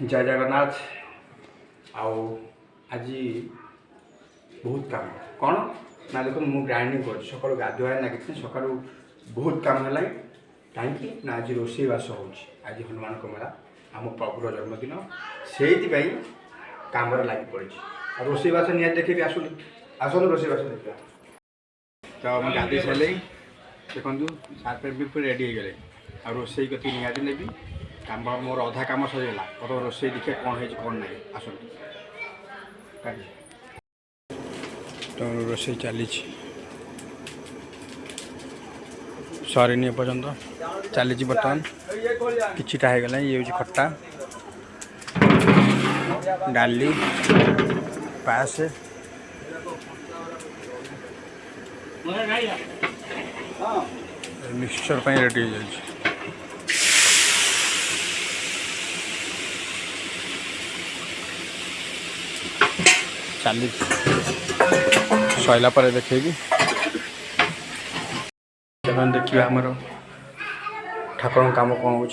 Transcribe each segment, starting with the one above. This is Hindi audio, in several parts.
जय जगन्नाथ। आओ आज बहुत काम कौन ना देख मु ग्राइंडिंग कर सका गाधुआ लगी सका बहुत काम है कहीं ना आज रोषेईवास हो आज हनुमान मेला आम प्रभुर जन्मदिन से कम लगी पड़ी रोषेईवास निहत देखे आसुन आसन रोषेईवास देखा तो मुझे गाधे सारे देखु सार्ट पैंट भी पूरे रेडी हो गले आ रोषे कति निहती नेबी काम मोर अधा कम सरीगला तो रोषे देखिए कौन है कौन ना आस तो रोषे चली सरीनी पर्यंत चली बर्तमान किटा हो गला ये हूँ खट्टा डाली पास मिक्सचर पर रेडी हो जाए चली सैला पर देखेगी देखिए आमर ठाकुर काम कौन हो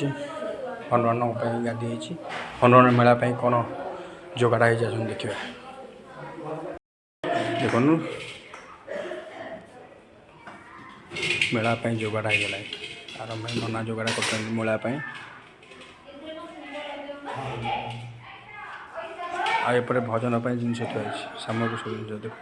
हनुमान गाधी हनुमान मेला कौन जोगाड़ हो जाए देखिए देखु मेला जोगाड़ हो गला आरंभ नना जोगाड़ कर मेला आपर भजन जिन थी सामग्री सब जिन देखो।